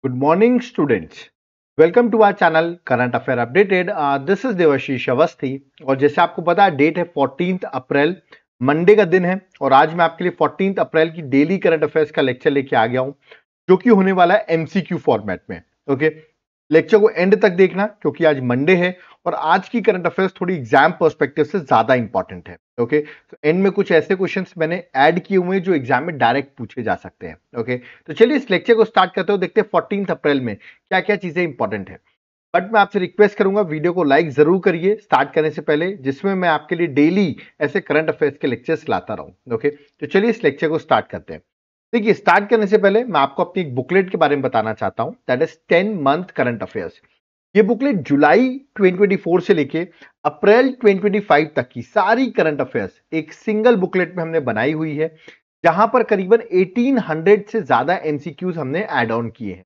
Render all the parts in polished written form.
Good morning, students. Welcome to our channel current affair updated. This is Devashish Awasthi और जैसे आपको पता है डेट है 14 अप्रैल, मंडे का दिन है और आज मैं आपके लिए 14 अप्रैल की डेली करंट अफेयर्स का लेक्चर लेके आ गया हूं जो कि होने वाला है एमसीक्यू फॉर्मेट में। ओके, लेक्चर को एंड तक देखना क्योंकि आज मंडे है और आज की करंट अफेयर्स थोड़ी एग्जाम पर्सपेक्टिव से ज्यादा इंपॉर्टेंट है। ओके, तो एंड में कुछ ऐसे क्वेश्चंस मैंने ऐड किए हुए हैं जो एग्जाम में डायरेक्ट पूछे जा सकते हैं। ओके, तो चलिए इस लेक्चर को स्टार्ट करते हो, देखते हैं 14 अप्रैल में क्या क्या चीजें इंपॉर्टेंट है। बट मैं आपसे रिक्वेस्ट करूंगा वीडियो को लाइक जरूर करिए स्टार्ट करने से पहले, जिसमें मैं आपके लिए डेली ऐसे करंट अफेयर्स के लेक्चर्स लाता रहूं। ओके, तो चलिए इस लेक्चर को स्टार्ट करते हैं। देखिए, स्टार्ट करने से पहले मैं आपको अपनी एक बुकलेट के बारे में बताना चाहता हूं, that is 10 month current affairs. ये बुकलेट जुलाई 2024 से लेके अप्रैल 2025 तक की सारी करंट अफेयर्स एक सिंगल बुकलेट में हमने बनाई हुई है, जहां पर करीबन 1800 से ज्यादा एमसीक्यूज हमने ऐड ऑन किए हैं।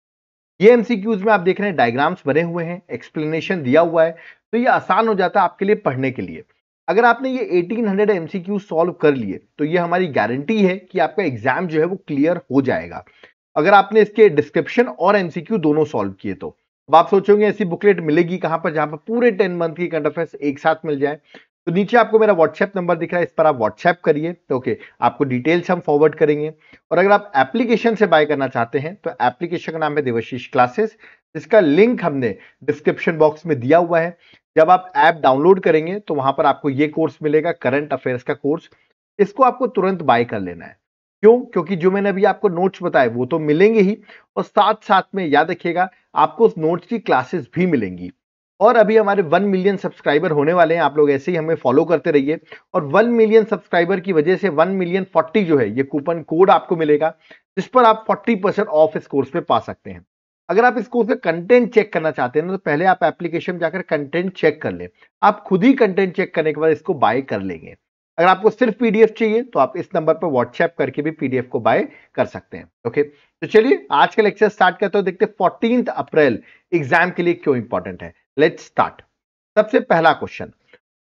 ये एमसीक्यूज में आप देख रहे हैं डायग्राम्स बने हुए हैं, एक्सप्लेनेशन दिया हुआ है, तो ये आसान हो जाता है आपके लिए पढ़ने के लिए। अगर आपने ये 1800 एमसीक्यू सॉल्व कर लिए तो ये हमारी गारंटी है कि आपका एग्जाम जो है वो क्लियर हो जाएगा, अगर आपने इसके डिस्क्रिप्शन और एमसीक्यू दोनों सॉल्व किए तो। अब आप सोचोगे ऐसी बुकलेट मिलेगी कहां पर जहां पर पूरे 10 मंथ की करंट अफेयर्स एक साथ मिल जाए। तो नीचे आपको मेरा व्हाट्सएप नंबर दिख रहा है, इस पर आप व्हाट्सएप करिए। तो ओके, आपको डिटेल्स हम फॉरवर्ड करेंगे। और अगर आप एप्लीकेशन से बाय करना चाहते हैं तो एप्लीकेशन का नाम है देवाशीष क्लासेस, जिसका लिंक हमने डिस्क्रिप्शन बॉक्स में दिया हुआ है। जब आप ऐप डाउनलोड करेंगे तो वहां पर आपको ये कोर्स मिलेगा, करंट अफेयर्स का कोर्स। इसको आपको तुरंत बाय कर लेना है। क्यों? क्योंकि जो मैंने अभी आपको नोट्स बताए वो तो मिलेंगे ही, और साथ साथ में याद रखिएगा आपको उस नोट्स की क्लासेस भी मिलेंगी। और अभी हमारे 1 मिलियन सब्सक्राइबर होने वाले हैं, आप लोग ऐसे ही हमें फॉलो करते रहिए। और 1 मिलियन सब्सक्राइबर की वजह से 1 मिलियन 40 जो है ये कूपन कोड आपको मिलेगा, जिस पर आप 40% ऑफ इस कोर्स पे पा सकते हैं। अगर आप इस कोर्स का कंटेंट चेक करना चाहते हैं ना, तो पहले आप एप्लीकेशन में जाकर कंटेंट चेक कर लें। आप खुद ही कंटेंट चेक करने के बाद इसको बाय कर लेंगे। अगर आपको सिर्फ पीडीएफ चाहिए तो आप इस नंबर पर व्हाट्सएप करके भी पीडीएफ को बाय कर सकते हैं। ओके, तो चलिए आज का लेक्चर स्टार्ट करते हो, देखते हैं 14 अप्रैल एग्जाम के लिए क्यों इंपॉर्टेंट है। Let's start. सबसे पहला question,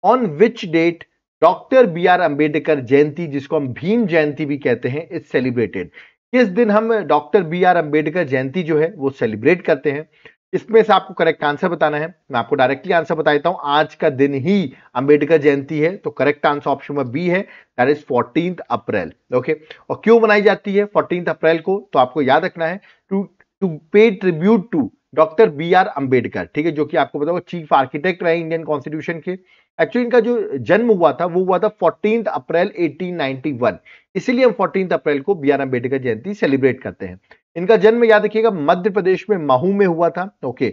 on which date doctor B R Ambedkar Jayanti, जिसको हम भीम जयंती भी कहते हैं, इज सेलिब्रेटेड। किस दिन हम डॉक्टर बी आर अंबेडकर जयंती जो है वो सेलिब्रेट करते हैं। इसमें से आपको करेक्ट आंसर बताना है। मैं आपको डायरेक्टली आंसर बता देता हूं, आज का दिन ही अंबेडकर जयंती है, तो correct answer option number B है, दैट इज 14 अप्रैल। ओके, और क्यों बनाई जाती है 14 अप्रैल को, तो आपको याद रखना है to to pay tribute to doctor B R Ambedkar, ठीक है, जो कि आपको पता होगा चीफ आर्किटेक्ट रहे इंडियन कॉन्स्टिट्यूशन के। एक्चुअली इनका जो जन्म हुआ था वो हुआ था 14 अप्रैल 1891, इसीलिए हम 14 अप्रैल को B R Ambedkar Jayanti celebrate करते हैं। इनका जन्म याद रखिएगा मध्य प्रदेश में महू में हुआ था। ओके,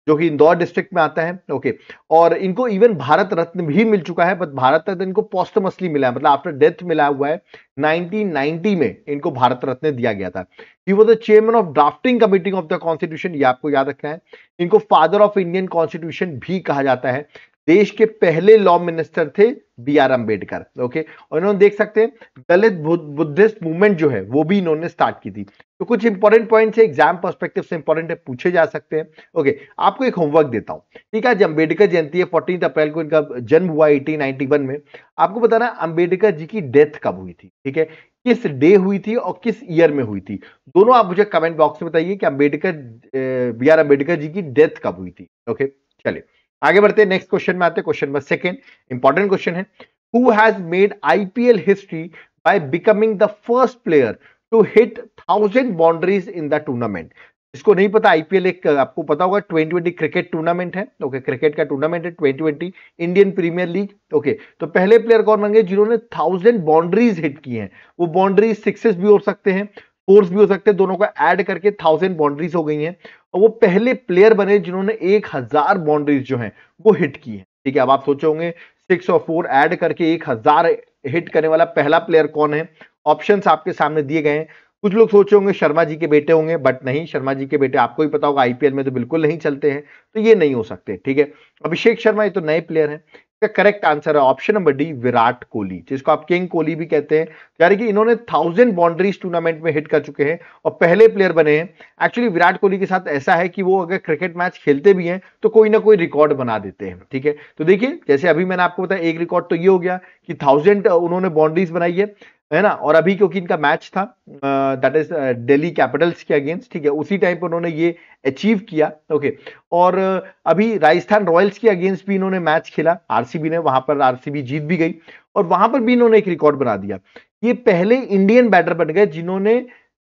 जो कि इंदौर डिस्ट्रिक्ट में आता है। ओके, और इनको इवन भारत रत्न भी मिल चुका है, बट भारत रत्न इनको पोस्टमसली मिला है, मतलब आफ्टर डेथ मिला हुआ है। 1990 में इनको भारत रत्न दिया गया था। He was the chairman of drafting committee of the constitution, ये आपको याद रखना है। इनको फादर ऑफ इंडियन कॉन्स्टिट्यूशन भी कहा जाता है। देश के पहले लॉ मिनिस्टर थे बी आर अंबेडकर। ओके, और इन्होंने देख सकते हैं दलित बुद्धिस्ट मूवमेंट जो है वो भी इन्होंने स्टार्ट की थी। तो कुछ इंपॉर्टेंट पॉइंट्स एग्जाम पर्सपेक्टिव से इंपॉर्टेंट है, पूछे जा सकते हैं। ओके, आपको एक होमवर्क देता हूं, ठीक है। आज अंबेडकर जयंती है, 14 अप्रैल को इनका जन्म हुआ 1891 में। आपको बताना अंबेडकर जी की डेथ कब हुई थी, ठीक है, किस डे हुई थी और किस ईयर में हुई थी। दोनों आप मुझे कमेंट बॉक्स में बताइए कि अंबेडकर बी आर अंबेडकर जी की डेथ कब हुई थी। ओके, चलिए आगे बढ़ते हैं, नेक्स्ट क्वेश्चन में आते हैं। Question number second, important question है। Who has made IPL history by becoming the first player to hit 1000 boundaries in the tournament. इसको नहीं पता, आईपीएल एक आपको पता होगा 2020 क्रिकेट टूर्नामेंट है। ओके, क्रिकेट का टूर्नामेंट है 2020 इंडियन प्रीमियर लीग। ओके, तो पहले प्लेयर कौन बन गए जिन्होंने 1000 बाउंड्रीज हिट की हैं। वो बाउंड्रीज सिक्सेस भी हो सकते हैं, फोर्स भी हो सकते हैं, दोनों को ऐड करके 1000 बाउंड्रीज हो गई हैं। और वो पहले प्लेयर बने जिन्होंने 1000 बाउंड्रीज जो हैं वो हिट की हैं। ठीक है, अब आप सोचोगे 6 और 4 ऐड करके 1000 हिट करने वाला पहला प्लेयर कौन है। ऑप्शंस आपके सामने दिए गए हैं। कुछ लोग सोचे होंगे शर्मा जी के बेटे होंगे, बट नहीं, शर्मा जी के बेटे आपको ही पता होगा आईपीएल में तो बिल्कुल नहीं चलते हैं, तो ये नहीं हो सकते। ठीक है, अभिषेक शर्मा ये तो नए प्लेयर हैं। इसका करेक्ट आंसर है option number D, Virat Kohli, जिसको आप किंग कोहली भी कहते हैं। यानी कि इन्होंने 1000 बाउंड्रीज टूर्नामेंट में हिट कर चुके हैं और पहले प्लेयर बने हैं। एक्चुअली विराट कोहली के साथ ऐसा है कि वो अगर क्रिकेट मैच खेलते भी हैं तो कोई ना कोई रिकॉर्ड बना देते हैं। ठीक है, तो देखिए जैसे अभी मैंने आपको बताया एक रिकॉर्ड तो ये हो गया कि 1000 उन्होंने बाउंड्रीज बनाई है। है ना। और अभी क्योंकि इनका मैच था दैट इज दिल्ली कैपिटल्स के अगेंस्ट, ठीक है, उसी टाइम पर उन्होंने ये अचीव किया। ओके, और अभी राजस्थान रॉयल्स के अगेंस्ट भी इन्होंने मैच खेला आरसीबी ने, वहां पर आरसीबी जीत भी गई और वहां पर भी इन्होंने एक रिकॉर्ड बना दिया। ये पहले इंडियन बैटर बन गए जिन्होंने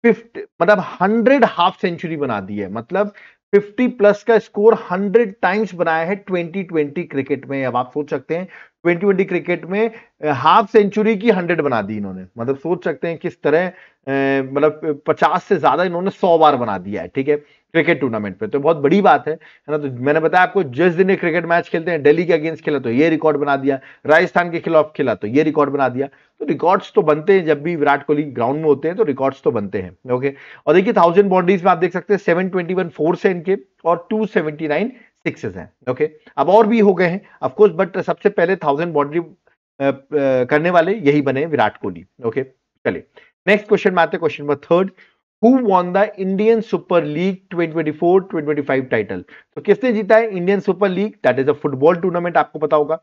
50 मतलब 100 हाफ सेंचुरी बना दी है, मतलब 50 प्लस का स्कोर 100 टाइम्स बनाया है 2020 क्रिकेट में। अब आप सोच सकते हैं 2020 क्रिकेट में हाफ सेंचुरी की 100 बना दी इन्होंने, मतलब सोच सकते हैं किस तरह मतलब 50 से ज्यादा इन्होंने 100 बार बना दिया है, ठीक है, क्रिकेट टूर्नामेंट पे। तो बहुत बड़ी बात है ना। तो मैंने बताया आपको, जिस दिन ये क्रिकेट मैच खेलते हैं, दिल्ली के अगेंस्ट खेला तो ये रिकॉर्ड बना दिया, राजस्थान के खिलाफ खेला तो ये रिकॉर्ड बना दिया। तो रिकॉर्ड्स तो बनते हैं, जब भी विराट कोहली ग्राउंड में होते हैं तो रिकॉर्ड्स तो बनते हैं। ओके, और देखिए 1000 बाउंड्रीज में आप देख सकते हैं 721 फोर्स है इनके और 279 सिक्सेस हैं। ओके, अब और भी हो गए हैं ऑफकोर्स, बट सबसे पहले 1000 बाउंड्री करने वाले यही बने विराट कोहली। ओके, चलिए नेक्स्ट क्वेश्चन में आते हैं, question number third. Who won the Indian super league 2024-2025 title? तो किसने जीता है Indian super league? That is a football tournament, आपको पता होगा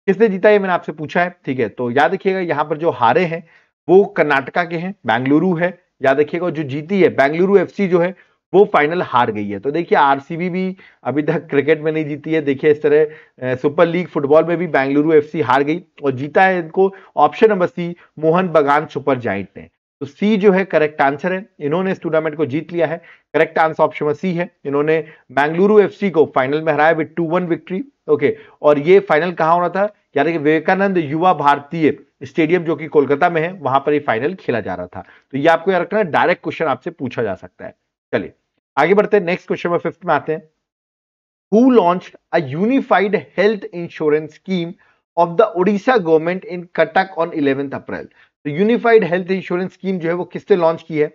किसने जीता है, मैंने आपसे पूछा है, ठीक है। तो याद रखिएगा यहाँ पर जो हारे हैं वो कर्नाटका के हैं, बेंगलुरु है। याद रखिएगा जो जीती है बेंगलुरु एफसी जो है वो फाइनल हार गई है। तो देखिए आरसीबी भी अभी तक क्रिकेट में नहीं जीती है। देखिए इस तरह सुपर लीग फुटबॉल में भी बेंगलुरु एफसी हार गई और जीता है इनको ऑप्शन नंबर सी, मोहन बगान सुपर जाइंट ने। तो सी जो है करेक्ट आंसर है, इन्होंने इस टूर्नामेंट को जीत लिया है। करेक्ट आंसर ऑप्शन सी है, इन्होंने बेंगलुरु एफसी को फाइनल में हराया विद 2-1 विक्ट्री। ओके, और ये फाइनल कहां होना था, यानी कि विवेकानंद युवा भारतीय स्टेडियम जो कि कोलकाता में है, वहां पर ये फाइनल खेला जा रहा था। तो ये आपको याद रखना है, डायरेक्ट क्वेश्चन आपसे पूछा जा सकता है। चलिए आगे बढ़ते हैं, नेक्स्ट क्वेश्चन में फिफ्थ में आते हैं। Who launched a unified health insurance scheme of the Odisha government in Cuttack on 11th April? तो यूनिफाइड हेल्थ इंश्योरेंस स्कीम जो है वो किसने लॉन्च की है,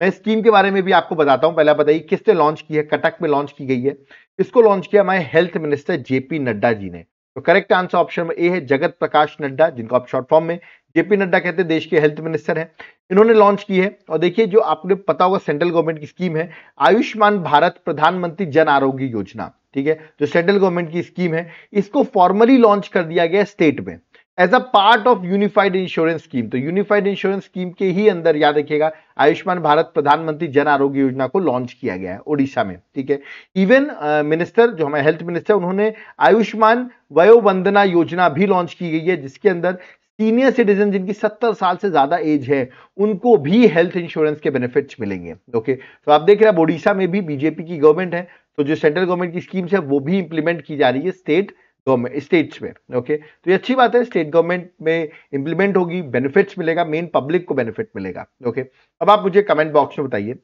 मैं स्कीम के बारे में भी आपको बताता हूं। पहले बताइए किसने लॉन्च की है, कटक में लॉन्च की गई है। इसको लॉन्च किया हमारे health minister JP Nadda ji ने। तो करेक्ट आंसर ऑप्शन में ए है, जगत प्रकाश नड्डा, जिनको आप शॉर्ट फॉर्म में जेपी नड्डा कहते हैं, देश के हेल्थ मिनिस्टर हैं, इन्होंने लॉन्च की है। और देखिए जो आपने पता होगा सेंट्रल गवर्नमेंट की स्कीम है आयुष्मान भारत प्रधानमंत्री जन आरोग्य योजना, ठीक है, जो सेंट्रल गवर्नमेंट की स्कीम है, इसको फॉर्मली लॉन्च कर दिया गया स्टेट में as a part of unified insurance scheme. तो यूनिफाइड इंश्योरेंस स्कीम के ही अंदर याद रखिएगा आयुष्मान भारत प्रधानमंत्री जन आरोग्य योजना को लॉन्च किया गया है ओडिशा में, ठीक है। इवन मिनिस्टर जो हमारे हेल्थ मिनिस्टर, उन्होंने आयुष्मान वयोवंदना योजना भी लॉन्च की गई है, जिसके अंदर सीनियर सिटीजन जिनकी 70 साल से ज्यादा एज है उनको भी हेल्थ इंश्योरेंस के बेनिफिट्स मिलेंगे। ओके, तो आप देख रहे हैं ओडिशा में भी बीजेपी की गवर्नमेंट है, तो जो सेंट्रल गवर्नमेंट की स्कीम्स है वो भी इंप्लीमेंट की जा रही है स्टेट गवर्नमेंट स्टेट्स में। ओके, तो ये अच्छी बात है, स्टेट गवर्नमेंट में इंप्लीमेंट होगी, बेनिफिट्स मिलेगा, मेन पब्लिक को बेनिफिट मिलेगा। ओके, अब आप मुझे कमेंट बॉक्स में बताइए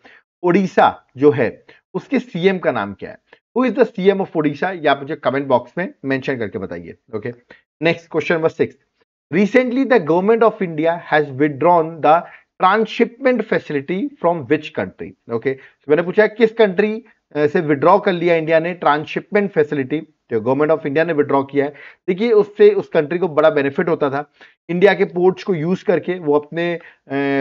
ओडिशा जो है उसके सीएम का नाम क्या है, who is the CM of Odisha, या आप मुझे कमेंट बॉक्स में मेंशन करके बताइए। Okay, next question number 6। Recently, the government of India has withdrawn the transshipment facility from which country? Okay, मैंने पूछा किस कंट्री से विड्रॉ कर लिया इंडिया ने ट्रांसशिपमेंट फैसिलिटी, जो गवर्नमेंट ऑफ इंडिया ने विड्रॉ किया है। देखिए उससे उस कंट्री को बड़ा बेनिफिट होता था, इंडिया के पोर्ट्स को यूज करके वो अपने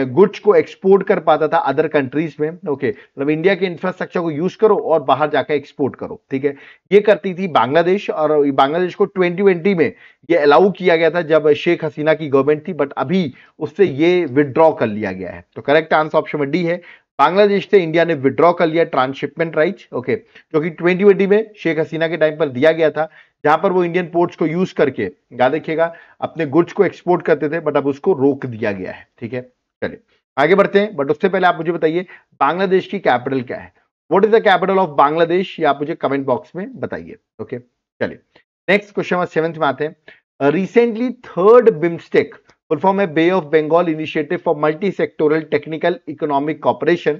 गुड्स को एक्सपोर्ट कर पाता था अदर कंट्रीज में। ओके, मतलब इंडिया के इंफ्रास्ट्रक्चर को यूज करो और बाहर जाकर एक्सपोर्ट करो, ठीक है। ये करती थी बांग्लादेश, और बांग्लादेश को 2020 में ये अलाउ किया गया था जब शेख हसीना की गवर्नमेंट थी, बट अभी उससे ये विड्रॉ कर लिया गया है। तो करेक्ट आंसर ऑप्शन में डी है, बांग्लादेश से इंडिया ने विड्रॉ कर लिया ट्रांसशिपमेंट राइट्स। ओके, जो कि 2020 में शेख हसीना के टाइम पर दिया गया था, जहां पर वो इंडियन पोर्ट्स को यूज करके, याद रखिएगा, अपने गुड्स को एक्सपोर्ट करते थे, बट अब उसको रोक दिया गया है, ठीक है। चलिए आगे बढ़ते हैं, बट उससे पहले आप मुझे बताइए बांग्लादेश की कैपिटल क्या है, what is the capital of Bangladesh, या आप मुझे कमेंट बॉक्स में बताइए। ओके, चलिए नेक्स्ट क्वेश्चन नंबर 7 में आते हैं। Recently third BIMSTEC, full form है bay of Bengal initiative for multi sectoral technical economic cooperation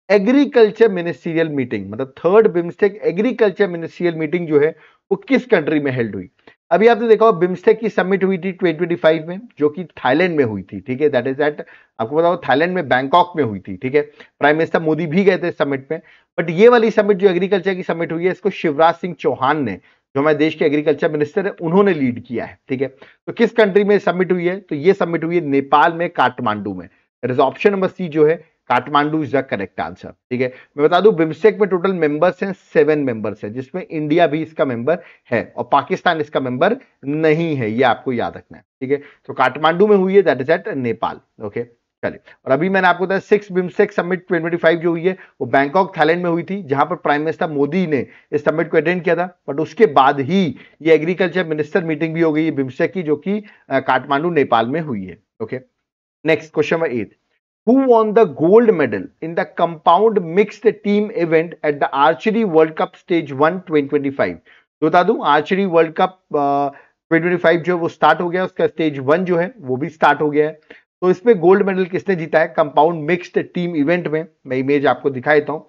agriculture ministerial meeting, मतलब third BIMSTEC agriculture ministerial meeting जो है वो किस कंट्री में हेल्ड हुई? अभी आपने देखा हो बिम्स्टेक की समिट हुई थी 2025 में, जो कि थाईलैंड में हुई थी, ठीक है। दैट इज एट, आपको बताओ थाईलैंड में बैंकॉक में हुई थी, ठीक है। प्राइम मिनिस्टर मोदी भी गए थे समिट में, बट ये वाली समिट जो एग्रीकल्चर की समिट हुई है इसको शिवराज सिंह चौहान ने, जो हमारे देश के एग्रीकल्चर मिनिस्टर है, उन्होंने लीड किया है, ठीक है। तो किस कंट्री में समिट हुई है? तो ये समिट हुई है नेपाल में, काठमांडू में। ऑप्शन नंबर सी जो है Kathmandu is the correct answer. ठीक है, मैं बता दूं बिम्स्टेक में टोटल मेंबर्स हैं 7 मेंबर्स हैं, जिसमें इंडिया भी इसका मेंबर है और पाकिस्तान इसका मेंबर नहीं है, ये आपको याद रखना है। ठीक है, तो काठमांडू में हुई है, that is at Nepal. Okay, चलिए, और अभी मैंने आपको बताया 6 बिम्स्टेक समिट 2025 जो हुई है वो बैंकॉक थाईलैंड में हुई थी, जहां पर प्राइम मिनिस्टर मोदी ने इस समिट को अटेंड किया था। बट उसके बाद ही ये एग्रीकल्चर मिनिस्टर मीटिंग भी हो गई बिम्स्टेक की, जो कि काठमांडू नेपाल में हुई है। Okay, next question number 8, who won the gold medal in the compound mixed team event at the archery world cup stage 1 2025? तो बता दूं आर्चरी वर्ल्ड कप 2025 जो है वो स्टार्ट हो गया, उसका स्टेज 1 जो है वो भी स्टार्ट हो गया है। तो इसमें गोल्ड मेडल किसने जीता है कंपाउंड मिक्स्ड टीम इवेंट में? मैं इमेज आपको दिखा देता हूं,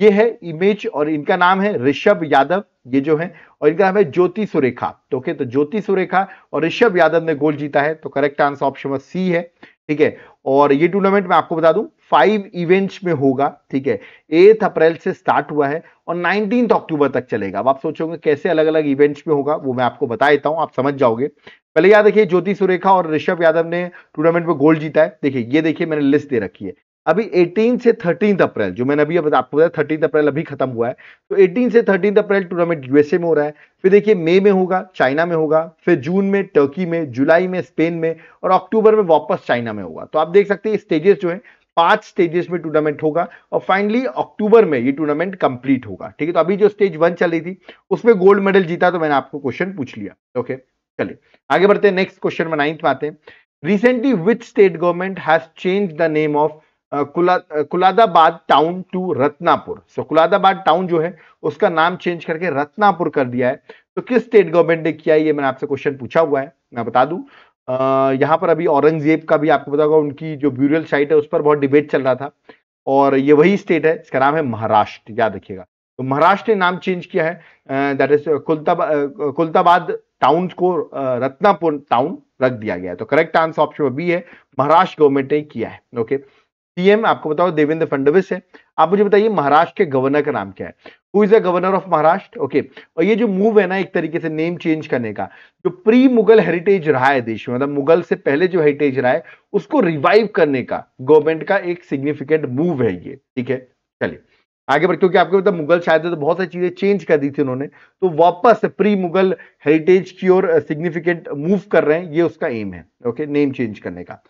ये है इमेज और इनका नाम है ऋषभ यादव, ये जो है, और इनका नाम है ज्योति सुरेखा। तो ओके, तो ज्योति सुरेखा और ऋषभ यादव ने गोल्ड जीता है, तो correct answer option number C है। ठीक है, और ये टूर्नामेंट मैं आपको बता दूं 5 इवेंट्स में होगा। ठीक है, 8 अप्रैल से स्टार्ट हुआ है और 19 अक्टूबर तक चलेगा। अब आप सोचोगे कैसे अलग अलग इवेंट्स में होगा, वो मैं आपको बता देता हूं, आप समझ जाओगे। पहले याद रखिए ज्योति सुरेखा और ऋषभ यादव ने टूर्नामेंट में गोल्ड जीता है। देखिए, ये देखिए मैंने लिस्ट दे रखी है। अभी 18 से 13 अप्रैल, जो मैंने अभी आपको बताया 13 अप्रैल अभी खत्म हुआ है, तो 18 से 13 अप्रैल टूर्नामेंट यूएसए में हो रहा है। फिर देखिए मई में होगा, चाइना में होगा, फिर जून में टर्की में, जुलाई में स्पेन में, और अक्टूबर में वापस चाइना में होगा। तो आप देख सकते हैं स्टेजेस जो है 5 स्टेजेस में टूर्नामेंट होगा और फाइनली अक्टूबर में ये टूर्नामेंट कंप्लीट होगा। ठीक है, तो अभी जो स्टेज 1 चल रही थी उसमें गोल्ड मेडल जीता, तो मैंने आपको क्वेश्चन पूछ लिया। ओके, चलिए आगे बढ़ते हैं, नेक्स्ट क्वेश्चन में 9th में आते हैं। Recently which state government has change the name of Kuladabad town to Ratnapur? So Kuladabad town जो है उसका नाम चेंज करके रत्नापुर कर दिया है। तो किस स्टेट गवर्नमेंट ने किया है, ये मैंने आपसे क्वेश्चन पूछा हुआ है। मैं बता दूं यहां पर अभी औरंगजेब का भी आपको पता होगा, उनकी जो ब्यूरियल साइट है उस पर बहुत डिबेट चल रहा था, और ये वही स्टेट है, इसका नाम है महाराष्ट्र, याद रखिएगा। तो महाराष्ट्र ने नाम चेंज किया है, दैट इज कुलताबाद टाउन को रत्नापुर टाउन रख दिया गया है। तो करेक्ट आंसर ऑप्शन बी है, महाराष्ट्र गवर्नमेंट ने किया है। ओके, सीएम आपको बताओ देवेंद्र फडणवीस है। आप मुझे बताइए महाराष्ट्र के गवर्नर का नाम क्या है? Who is the governor of Maharashtra? Okay, और ये जो मूव है ना एक तरीके से नेम चेंज करने का, जो प्री मुगल हेरिटेज रहा है देश में, मतलब मुगल से पहले जो हेरिटेज रहा है उसको रिवाइव करने का गवर्नमेंट का एक सिग्निफिकेंट मूव है ये। ठीक है, चलिए आगे बढ़, क्योंकि आपको पता मुगल शायद तो बहुत सारी चीजें चेंज कर दी थी उन्होंने, तो वापस प्री मुगल हेरिटेज की ओर सिग्निफिकेंट मूव कर रहे हैं, ये उसका एम है। ओके, नेम चेंज करने का।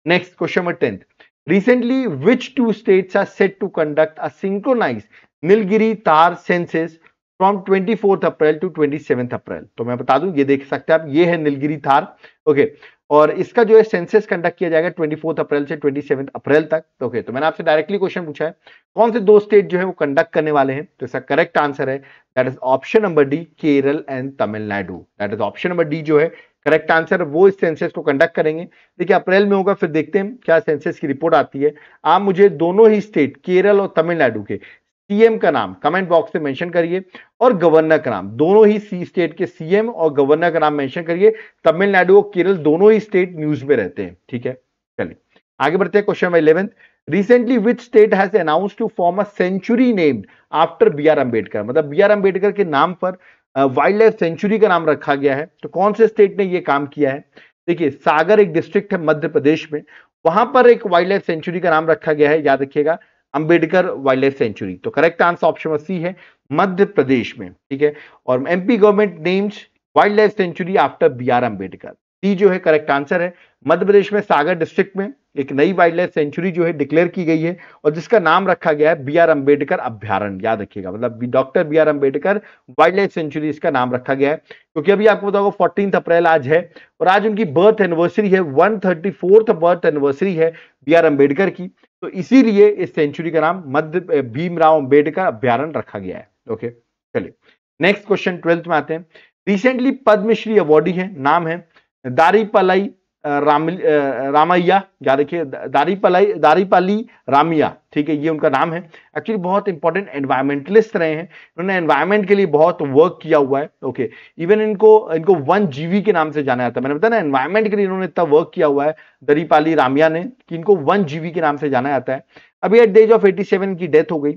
Next question number 10th, recently which two states are set to conduct a synchronized Nilgiri Tar census from 24th April to 27th April? तो मैं बता दूं, ये देख सकते हैं आप, ये है नीलगिरी थार। ओके, और इसका जो है सेंसस कंडक्ट किया जाएगा 24 अप्रैल से 27 अप्रैल तक। ओके, तो मैंने आपसे डायरेक्टली क्वेश्चन पूछा है कौन से 2 स्टेट जो है वो कंडक्ट करने वाले हैं, तो इसका करेक्ट आंसर है that is option number D, Kerala and Tamil Nadu. That is option number D जो है करेक्ट आंसर, वो इस सेंसस को कंडक्ट करेंगे। देखिए अप्रैल में होगा, फिर देखते हैं क्या सेंसस की रिपोर्ट आती है। आप मुझे दोनों ही स्टेट केरल और तमिलनाडु के सीएम का नाम कमेंट बॉक्स में मेंशन करिए, और गवर्नर का नाम, दोनों ही स्टेट के सीएम और गवर्नर का नाम मेंशन करिए। तमिलनाडु और केरल दोनों ही स्टेट न्यूज में रहते हैं। ठीक है, चलिए आगे बढ़ते हैं। Question number 11, recently which state has announced to form a sanctuary named after B R. Ambedkar? मतलब बी.आर. अम्बेडकर के नाम पर वाइल्ड लाइफ सेंचुरी का नाम रखा गया है। तो कौन से स्टेट ने ये काम किया है? देखिए सागर एक डिस्ट्रिक्ट है मध्य प्रदेश में, वहां पर एक वाइल्ड लाइफ सेंचुरी का नाम रखा गया है, याद रखिएगा, अंबेडकर वाइल्ड लाइफ सेंचुरी। तो करेक्ट आंसर ऑप्शन सी है, मध्य प्रदेश में। ठीक है, और MP government names wild life sanctuary after B R. Ambedkar. C जो है करेक्ट आंसर है। मध्य प्रदेश में सागर डिस्ट्रिक्ट में एक नई वाइल्ड लाइफ सेंचुरी जो है डिक्लेयर की गई है, और जिसका नाम रखा गया है बी.आर. अम्बेडकर अभ्यारण्य, याद रखिएगा, मतलब doctor B R. Ambedkar wild life sanctuary इसका नाम रखा गया है। क्योंकि अभी आपको बताओ 14 अप्रैल आज है, और आज उनकी बर्थ एनिवर्सरी है, 134th बर्थ एनिवर्सरी है बी.आर. अम्बेडकर की। तो इसीलिए इस सेंचुरी का नाम मध्य भीमराव अम्बेडकर अभ्यारण्य रखा गया है। ओके, चलिए नेक्स्ट क्वेश्चन 12th में आते हैं। रिसेंटली पद्मश्री अवॉर्डी है, नाम है दारीपलाई रामैया, याद रखिए, दारीपाली रामिया। ठीक है, ये उनका नाम है। एक्चुअली बहुत इंपॉर्टेंट एनवायरमेंटलिस्ट रहे हैं, इन्होंने एनवायरमेंट के लिए बहुत वर्क किया हुआ है। ओके, इवन इनको वन जीवी के नाम से जाना जाता है। मैंने बताया ना एनवायरमेंट के लिए इन्होंने इतना वर्क किया हुआ है दारीपाली रामिया ने, कि इनको वन जीवी के नाम से जाना जाता है। अभी एट द एज ऑफ 87 की डेथ हो गई।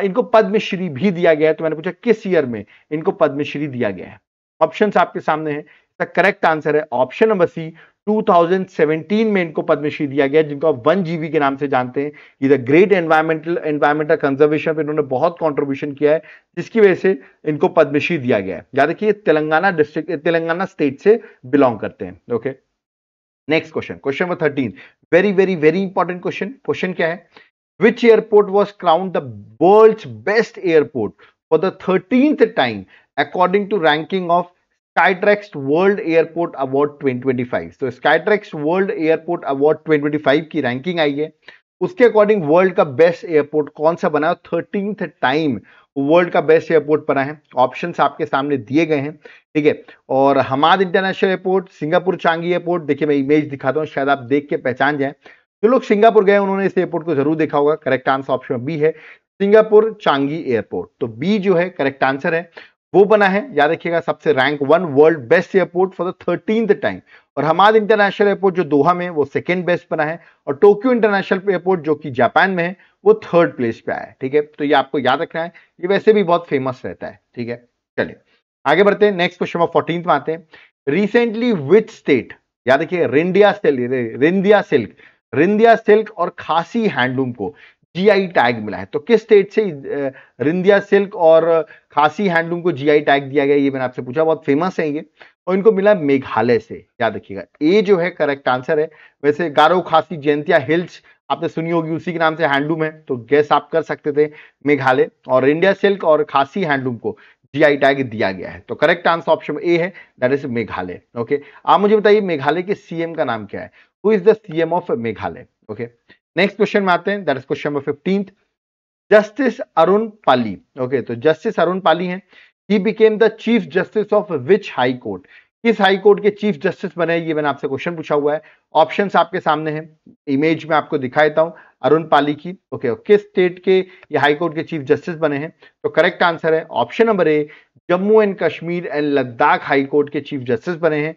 इनको पद्मश्री भी दिया गया है। तो मैंने पूछा किस ईयर में इनको पद्मश्री दिया गया है? ऑप्शंस आपके सामने है, करेक्ट आंसर है ऑप्शन नंबर सी, 2017 में इनको पद्मश्री दिया गया, जिनको आप 1GB के नाम से जानते हैं। ये द ग्रेट एनवायरमेंटल कंजर्वेशन पे इन्होंने बहुत कंट्रीब्यूशन किया है, जिसकी वजह से इनको पद्मश्री दिया गया है। याद रखिए तेलंगाना स्टेट से बिलोंग करते हैं। Okay, next question, question number 13, very very very important question. Question क्या है? Which airport was crowned the world's best airport for the 13th time according to ranking of Skytrax World Airport Award 2025। तो Skytrax World Airport Award 2025 की ranking आई है, उसके according world का best airport कौन सा बना है? 13th टाइम वर्ल्ड का बेस्ट एयरपोर्ट बना है। ऑप्शंस आपके सामने दिए गए हैं, ठीक है। और Hamad international airport, Singapore Changi airport, देखिए मैं इमेज दिखाता हूँ, शायद आप देख के पहचान जाए। जो लोग सिंगापुर गए उन्होंने इस एयरपोर्ट को जरूर देखा होगा। करेक्ट आंसर ऑप्शन बी है, सिंगापुर चांगी एयरपोर्ट। तो बी जो है करेक्ट आंसर है, वो बना है। याद रखिएगा, सबसे rank 1 world best airport for the 13th time. और हमाद इंटरनेशनल एयरपोर्ट जो दोहा में, वो सेकंड बेस्ट बना है। और टोक्यो इंटरनेशनल एयरपोर्ट जो कि जापान में है, वो 3rd प्लेस पे आया है, ठीक है। तो ये आपको याद रखना है, ये वैसे भी बहुत फेमस रहता है, ठीक है। चलिए आगे बढ़ते हैं, नेक्स्ट क्वेश्चन नंबर 14 में आते हैं। रिसेंटली विच स्टेट, याद रखिए रिंदिया सिल्क और खासी हैंडलूम को जीआई टैग मिला है। तो किस स्टेट से रिंदिया सिल्क और खासी हैंडलूम को जीआई टैग दिया गया? ये मैंने आपसे पूछा, बहुत फेमस है ये, और इनको मिला मेघालय से। याद रखिएगा, ए जो है करेक्ट आंसर है। वैसे गारो खासी जयंतिया हिल्स आपने सुनी होगी, उसी के नाम से हैंडलूम है, तो गैस आप कर सकते थे मेघालय। और इंडिया सिल्क और खासी हैंडलूम को जीआई टैग दिया गया है। तो करेक्ट आंसर ऑप्शन ए है, दैट इज मेघालय। ओके, आप मुझे बताइए मेघालय के सीएम का नाम क्या है? Who is the CM of Meghalaya? Okay, next question में आते हैं, that is question number 15। Justice Arun Pali, okay, तो जस्टिस अरुण पाली हैं, he became the chief justice of which high court? किस हाई कोर्ट के चीफ जस्टिस बने? ये मैंने आपसे क्वेश्चन पूछा हुआ है। ऑप्शंस आपके सामने हैं, इमेज में आपको दिखा देता हूं अरुण पाली की। ओके, किस स्टेट के ये हाई कोर्ट के चीफ जस्टिस बने हैं? तो करेक्ट आंसर है option number A, Jammu and Kashmir and Ladakh high court के चीफ जस्टिस बने हैं।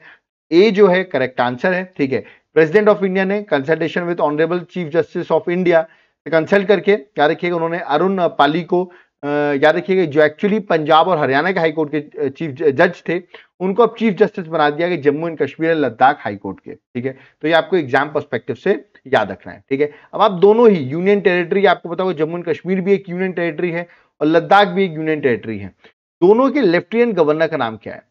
ए जो है करेक्ट आंसर है, ठीक है। प्रेसिडेंट ऑफ इंडिया ने consultation with honourable chief justice of India consult करके, याद रखिएगा, उन्होंने अरुण पाली को, याद रखिएगा, जो एक्चुअली पंजाब और हरियाणा के हाई कोर्ट के चीफ जज थे, उनको अब चीफ जस्टिस बना दिया गया Jammu and Kashmir and Ladakh high court के, ठीक है। तो ये आपको एग्जाम पर्सपेक्टिव से याद रखना है, ठीक है। अब आप दोनों ही यूनियन टेरिटरी, आपको पता होगा जम्मू एंड कश्मीर भी एक यूनियन टेरिटरी है और लद्दाख भी एक यूनियन टेरिटरी है। दोनों के लेफ्टिनेंट गवर्नर का नाम क्या है?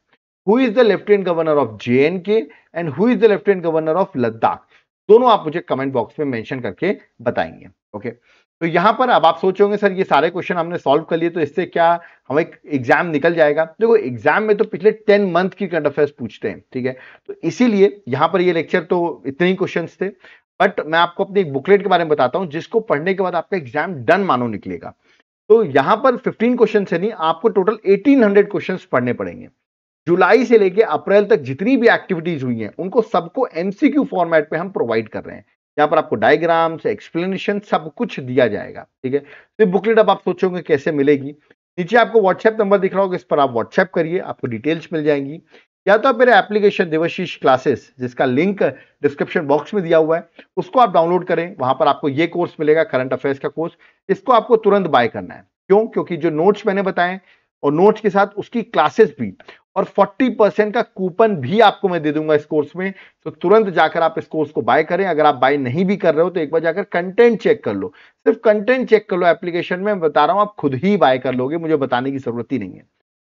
Who is the lieutenant governor of JNK and who is the lieutenant governor of Ladakh? दोनों आप मुझे कमेंट बॉक्स में मेंशन करके बताएंगे। ओके, तो यहां पर अब आप सोचोगे सर ये सारे क्वेश्चन हमने सॉल्व कर लिए, तो इससे क्या हमें एग्जाम निकल जाएगा? देखो, एग्जाम में तो पिछले 10 मंथ की करंट अफेयर्स पूछते हैं, ठीक है। तो इसीलिए यहां पर ये लेक्चर तो इतने ही क्वेश्चंस थे, बट मैं आपको अपनी एक बुकलेट के बारे में बताता हूं, जिसको पढ़ने के बाद आपका एग्जाम डन मानो निकलेगा। तो यहां पर 15 क्वेश्चन से नहीं, आपको टोटल 1800 क्वेश्चन पढ़ने पड़ेंगे। जुलाई से लेके अप्रैल तक जितनी भी एक्टिविटीज हुई हैं, उनको सबको MCQ फॉर्मेट पे हम प्रोवाइड कर रहे हैं। यहाँ पर आपको डायग्राम्स, एक्सप्लेनेशन सब कुछ दिया जाएगा, ठीक है। तो बुकलेट अब आप सोचोगे कैसे मिलेगी? नीचे आपको व्हाट्सएप नंबर दिख रहा होगा, इस पर आप व्हाट्सएप करिए, आपको डिटेल्स मिल जाएंगी। या तो आप मेरे एप्लीकेशन देवाशीष क्लासेस, जिसका लिंक डिस्क्रिप्शन बॉक्स में दिया हुआ है, उसको आप डाउनलोड करें। वहां पर आपको ये कोर्स मिलेगा, करंट अफेयर्स का कोर्स। इसको आपको तुरंत बाय करना है। क्यों? क्योंकि जो नोट्स मैंने बताए और नोट्स के साथ उसकी क्लासेस भी, और 40% का कूपन भी आपको मैं दे दूंगा इस कोर्स में। तो तुरंत जाकर आप इस कोर्स को बाय करें। अगर आप बाय नहीं भी कर रहे हो तो एक बार जाकर कंटेंट चेक कर लो, सिर्फ कंटेंट चेक कर लो एप्लीकेशन में। मैं बता रहा हूं, आप खुद ही बाय कर लोगे, मुझे बताने की जरूरत ही नहीं है।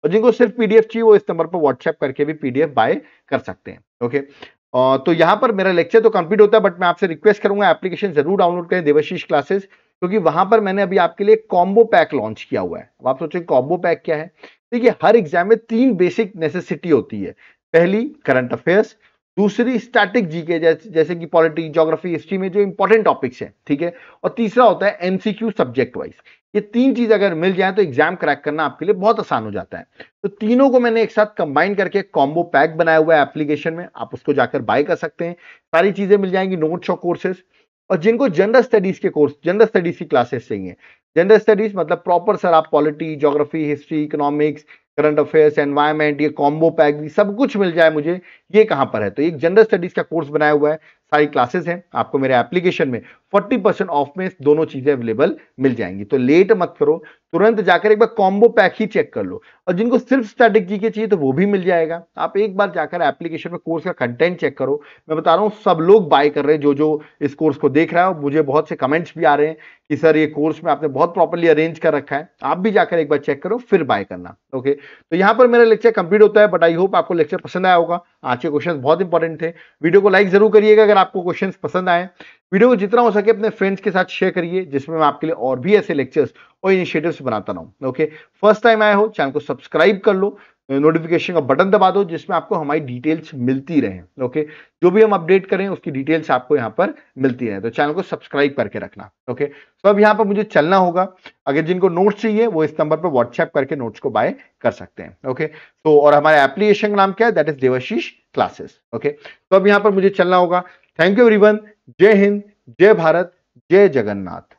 और जिनको सिर्फ PDF चाहिए, वो इस नंबर पर व्हाट्सएप करके भी PDF बाय कर सकते हैं। ओके, तो यहां पर मेरा लेक्चर तो कंप्लीट होता है, बट मैं आपसे रिक्वेस्ट करूंगा एप्लीकेशन जरूर डाउनलोड करें देवाशीष क्लासेस, क्योंकि वहां पर मैंने अभी आपके लिए कॉम्बो पैक लॉन्च किया हुआ है। अब आप सोचेंगे कॉम्बो पैक क्या है? देखिए, हर एग्जाम में 3 बेसिक नेसेसिटी होती है। पहली करंट अफेयर्स, दूसरी स्टैटिक जीके जैसे कि पॉलिटी, ज्योग्राफी, हिस्ट्री में जो इंपॉर्टेंट टॉपिक्स हैं, ठीक है। और तीसरा होता है MCQ सब्जेक्ट वाइज। ये 3 चीज अगर मिल जाए तो एग्जाम क्रैक करना आपके लिए बहुत आसान हो जाता है। तो तीनों को मैंने एक साथ कंबाइन करके कॉम्बो पैक बनाया हुआ है एप्लीकेशन में, आप उसको जाकर बाय कर सकते हैं। सारी चीजें मिल जाएंगी, नोट्स और कोर्सेज। और जिनको जनरल स्टडीज के कोर्स, जनरल स्टडीज की क्लासेस चाहिए, जनरल स्टडीज मतलब प्रॉपर सर आप polity, geography, history, economics, current affairs, environment, ये कॉम्बो पैक भी सब कुछ मिल जाए मुझे, ये कहां पर है? तो एक जनरल स्टडीज का कोर्स बनाया हुआ है, सारी क्लासेस हैं, आपको मेरे एप्लीकेशन में 40% ऑफ में दोनों चीजें अवेलेबल मिल जाएंगी। तो लेट मत करो, तुरंत जाकर एक बार कॉम्बो पैक ही चेक कर लो। और जिनको सिर्फ स्टैटिक जीके चाहिए तो वो भी मिल जाएगा। आप एक बार जाकर एप्लीकेशन में कोर्स का कंटेंट चेक करो। मैं बता रहा हूं सब लोग बाय कर रहे हैं, जो जो इस कोर्स को देख रहा है। मुझे बहुत से कमेंट्स भी आ रहे हैं कि सर ये कोर्स में आपने बहुत प्रॉपर्ली अरेंज कर रखा है। आप भी जाकर एक बार चेक करो फिर बाय करना। ओके, तो यहां पर मेरा लेक्चर कंप्लीट होता है, बट आई होप आपको लेक्चर पसंद आया होगा। आज के क्वेश्चन बहुत इंपॉर्टेंट थे। वीडियो को लाइक जरूर करिएगा अगर आपको क्वेश्चन पसंद आए। वीडियो को जितना हो सके अपने फ्रेंड्स के साथ शेयर करिए, जिसमें मैं आपके लिए और भी ऐसे लेक्चर्स और इनिशिएटिव्स बनाता रहूं। ओके, फर्स्ट टाइम आए हो चैनल को सब्सक्राइब कर लो, नोटिफिकेशन का बटन दबा दो, जिसमें आपको हमारी डिटेल्स मिलती रहे। ओके, जो भी हम अपडेट करें उसकी डिटेल्स आपको यहां पर मिलती रहे, तो चैनल को सब्सक्राइब करके रखना। ओके, तो अब यहां पर मुझे चलना होगा। अगर जिनको नोट्स चाहिए वो इस नंबर पर व्हाट्सएप करके नोट्स को बाय कर सकते हैं। ओके, तो और हमारे एप्लीकेशन का नाम क्या है, that is Devashish classes. Okay, तो अब यहां पर मुझे चलना होगा। Thank you everyone. जय हिंद, जय भारत, जय जगन्नाथ।